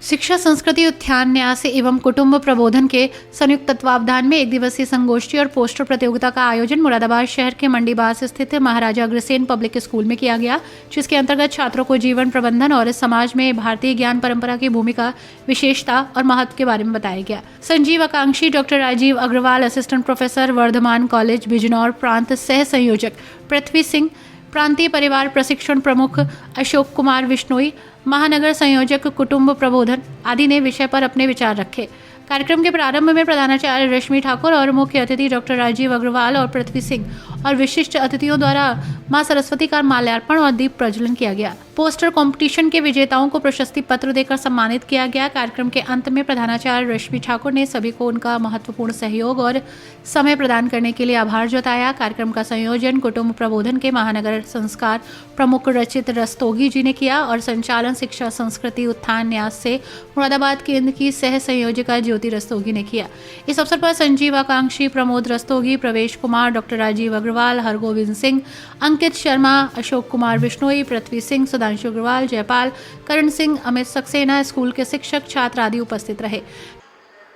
शिक्षा संस्कृति उत्थान न्यास एवं कुटुंब प्रबोधन के संयुक्त तत्वावधान में एक दिवसीय संगोष्ठी और पोस्टर प्रतियोगिता का आयोजन मुरादाबाद शहर के मंडीबास स्थित महाराजा अग्रसेन पब्लिक स्कूल में किया गया, जिसके अंतर्गत छात्रों को जीवन प्रबंधन और समाज में भारतीय ज्ञान परंपरा की भूमिका, विशेषता और महत्व के बारे में बताया गया। Sanjeev Akankshi, doctor Rajeev Agarwal, assistant professor, Vardhaman college Bijnor प्रांत सह संयोजक पृथ्वी सिंह, प्रांतीय परिवार प्रशिक्षण प्रमुख अशोक कुमार विश्नोई, महानगर संयोजक कुटुंब प्रबोधन आदि ने विषय पर अपने विचार रखे। कार्यक्रम के प्रारंभ में प्रधानाचार्य रश्मि ठाकुर और मुख्य अतिथि डॉक्टर राजीव अग्रवाल और पृथ्वी सिंह और विशिष्ट अतिथियों द्वारा मां सरस्वती का माल्यार्पण और दीप प्रज्वलन किया गया। पोस्टर कंपटीशन के विजेताओं को प्रशस्ति पत्र देकर सम्मानित किया गया। कार्यक्रम के अंत में प्रधानाचार्य रश्मि ठाकुर ने सभी को उनका महत्वपूर्ण सहयोग और समय प्रदान करने के लिए आभार जताया। कार्यक्रम का संयोजन कुटुंब प्रबोधन के महानगर संस्कार प्रमुख रचित रस्तोगी जी ने किया और संचालन शिक्षा संस्कृति उत्थान न्यास से मुरादाबाद केंद्र की सह संयोजिका ज्योति रस्तोगी ने किया। इस अवसर पर संजीव आकांक्षी, प्रमोद रस्तोगी, प्रवेश कुमार, डॉक्टर राजीव अग्रवाल, हरगोविंद सिंह, अंकित शर्मा, अशोक कुमार विश्नोई, पृथ्वी सिंह, सुधांशु अग्रवाल, जयपाल, करण सिंह, अमित सक्सेना, स्कूल के शिक्षक, छात्र आदि उपस्थित रहे।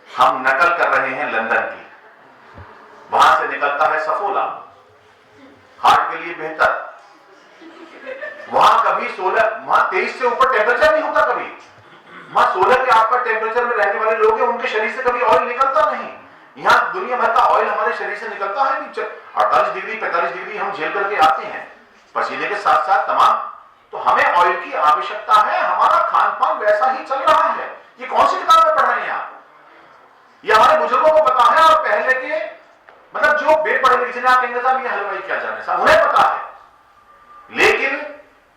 हम नकल कर रहे हैं लंदन की, वहां से निकलता है सफोला, हार्ट के लिए बेहतर। वहां कभी 23 से ऊपर टेम्परेचर नहीं होता, कभी वहां 16 के आसपास टेम्परेचर में रहने वाले लोग हैं, उनके शरीर से कभी ऑयल निकलता नहीं। यहाँ दुनिया भर का ऑयल हमारे शरीर से निकलता है, 48 डिग्री 45 डिग्री हम झेल करके आते हैं पसीने के साथ साथ तमाम। तो हमें ऑयल की आवश्यकता है, हमारा खान पान वैसा ही चल रहा है। ये कौन सी किताब में पढ़ रहे हैं आप? ये हमारे बुजुर्गों को पता है, और पहले के मतलब जो बेपढ़े लिखे आप कहेंगे साहब ये हलवाई क्या जाने, साहब उन्हें पता है। लेकिन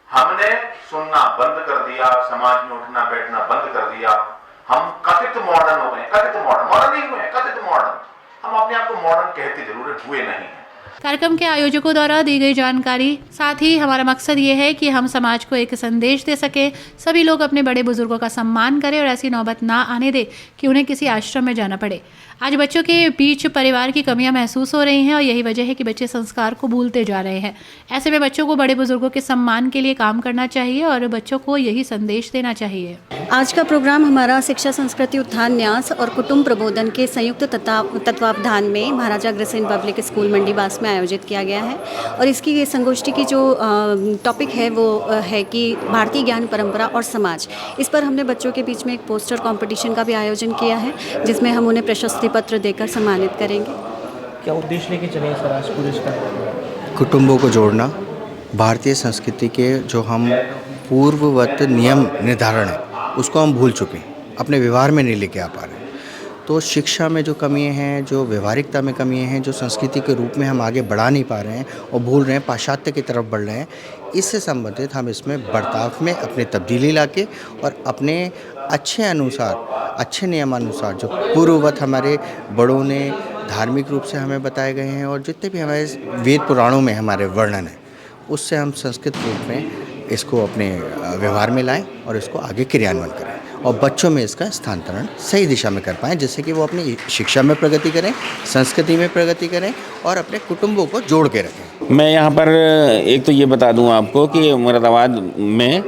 हमने सुनना बंद कर दिया, समाज में उठना बैठना बंद कर दिया। हम कथित मॉडर्न हो गए, कथित मॉडर्न नहीं हुए, कथित मॉडर्न। हम अपने आप को मॉडर्न कहते जरूर हुए नहीं है। कार्यक्रम के आयोजकों द्वारा दी गई जानकारी, साथ ही हमारा मकसद ये है कि हम समाज को एक संदेश दे सके, सभी लोग अपने बड़े बुजुर्गों का सम्मान करें और ऐसी नौबत ना आने दे कि उन्हें किसी आश्रम में जाना पड़े। आज बच्चों के बीच परिवार की कमियां महसूस हो रही हैं और यही वजह है कि बच्चे संस्कार को भूलते जा रहे हैं। ऐसे में बच्चों को बड़े बुजुर्गों के सम्मान के लिए काम करना चाहिए और बच्चों को यही संदेश देना चाहिए। आज का प्रोग्राम हमारा शिक्षा संस्कृति उत्थान न्यास और कुटुंब प्रबोधन के संयुक्त तत्वावधान में महाराजा अग्रसेन पब्लिक स्कूल मंडीबास में आयोजित किया गया है। और इसकी संगोष्ठी की जो टॉपिक है वो है कि भारतीय ज्ञान परंपरा और समाज। इस पर हमने बच्चों के बीच में एक पोस्टर कंपटीशन का भी आयोजन किया है, जिसमें हम उन्हें प्रशस्ति पत्र देकर सम्मानित करेंगे। क्या उद्देश्य लेके चले सर आज पूरे इसका? कुटुंबों को जोड़ना, भारतीय संस्कृति के जो हम पूर्ववत नियम निर्धारण है उसको हम भूल चुके हैं, अपने व्यवहार में नहीं लेके आ पा रहे हैं। तो शिक्षा में जो कमियां हैं, जो व्यवहारिकता में कमियां हैं, जो संस्कृति के रूप में हम आगे बढ़ा नहीं पा रहे हैं और भूल रहे हैं, पाश्चात्य की तरफ बढ़ रहे हैं, इससे संबंधित हम इसमें बर्ताव में अपनी तब्दीली लाके और अपने अच्छे अनुसार, अच्छे नियमानुसार जो पूर्ववत हमारे बड़ों ने धार्मिक रूप से हमें बताए गए हैं और जितने भी हमारे वेद पुराणों में हमारे वर्णन है, उससे हम संस्कृत रूप में इसको अपने व्यवहार में लाएं और इसको आगे क्रियान्वयन करें और बच्चों में इसका स्थानांतरण सही दिशा में कर पाएँ, जिससे कि वो अपनी शिक्षा में प्रगति करें, संस्कृति में प्रगति करें और अपने कुटुंबों को जोड़ के रखें। मैं यहाँ पर एक तो ये बता दूँ आपको कि मुरादाबाद में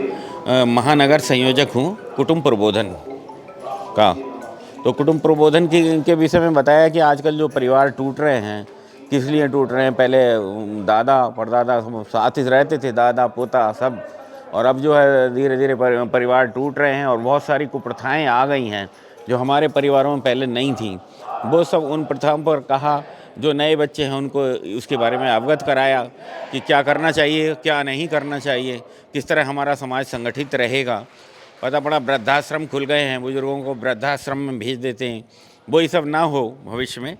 महानगर संयोजक हूँ कुटुंब प्रबोधन का। तो कुटुंब प्रबोधन के विषय में बताया कि आजकल जो परिवार टूट रहे हैं, किस लिए टूट रहे हैं। पहले दादा परदादा साथ ही रहते थे, दादा पोता सब, और अब जो है धीरे धीरे परिवार टूट रहे हैं और बहुत सारी कुप्रथाएं आ गई हैं जो हमारे परिवारों में पहले नहीं थी। वो सब उन प्रथाओं पर कहा, जो नए बच्चे हैं उनको उसके बारे में अवगत कराया कि क्या करना चाहिए, क्या नहीं करना चाहिए, किस तरह हमारा समाज संगठित रहेगा। पता पड़ा वृद्धाश्रम खुल गए हैं, बुजुर्गों को वृद्धाश्रम में भेज देते हैं। वो ये सब ना हो भविष्य में,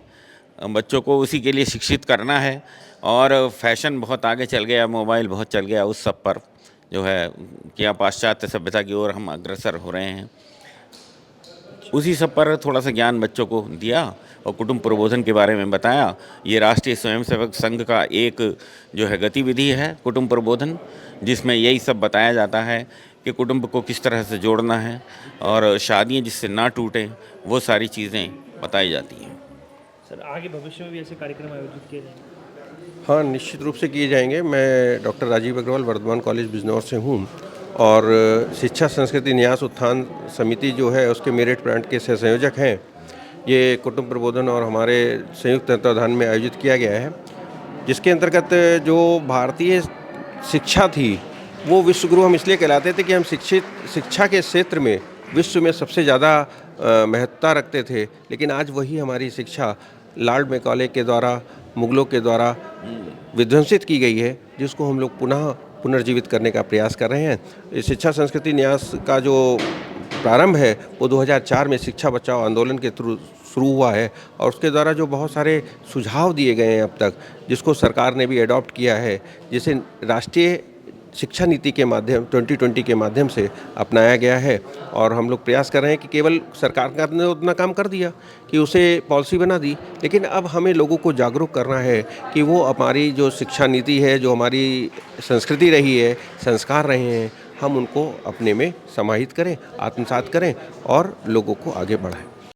बच्चों को उसी के लिए शिक्षित करना है। और फैशन बहुत आगे चल गया, मोबाइल बहुत चल गया, उस सब पर जो है क्या पाश्चात्य सभ्यता की ओर हम अग्रसर हो रहे हैं, उसी सब पर थोड़ा सा ज्ञान बच्चों को दिया और कुटुंब प्रबोधन के बारे में बताया। ये राष्ट्रीय स्वयंसेवक संघ का एक जो है गतिविधि है कुटुंब प्रबोधन, जिसमें यही सब बताया जाता है कि कुटुंब को किस तरह से जोड़ना है और शादियाँ जिससे ना टूटें, वो सारी चीज़ें बताई जाती हैं। सर आगे भविष्य में भी ऐसे कार्यक्रम आयोजित किए जाएंगे? हाँ, निश्चित रूप से किए जाएंगे। मैं डॉक्टर राजीव अग्रवाल वर्धमान कॉलेज बिजनौर से हूँ और शिक्षा संस्कृति न्यास उत्थान समिति जो है उसके मेरिट प्लांट के संयोजक हैं। ये कुटुंब प्रबोधन और हमारे संयुक्त तत्वाधान में आयोजित किया गया है, जिसके अंतर्गत जो भारतीय शिक्षा थी वो विश्वगुरु हम इसलिए कहलाते थे कि हम शिक्षा के क्षेत्र में विश्व में सबसे ज़्यादा महत्वता रखते थे। लेकिन आज वही हमारी शिक्षा लॉर्ड मैकॉले के द्वारा, मुगलों के द्वारा विध्वंसित की गई है, जिसको हम लोग पुनर्जीवित करने का प्रयास कर रहे हैं। शिक्षा संस्कृति न्यास का जो प्रारंभ है वो 2004 में शिक्षा बचाओ आंदोलन के थ्रू शुरू हुआ है और उसके द्वारा जो बहुत सारे सुझाव दिए गए हैं अब तक, जिसको सरकार ने भी अडॉप्ट किया है, जिसे राष्ट्रीय शिक्षा नीति के माध्यम 2020 के माध्यम से अपनाया गया है। और हम लोग प्रयास कर रहे हैं कि केवल सरकार ने उतना काम कर दिया कि उसे पॉलिसी बना दी, लेकिन अब हमें लोगों को जागरूक करना है कि वो हमारी जो शिक्षा नीति है, जो हमारी संस्कृति रही है, संस्कार रहे हैं, हम उनको अपने में समाहित करें, आत्मसात करें और लोगों को आगे बढ़ाएं।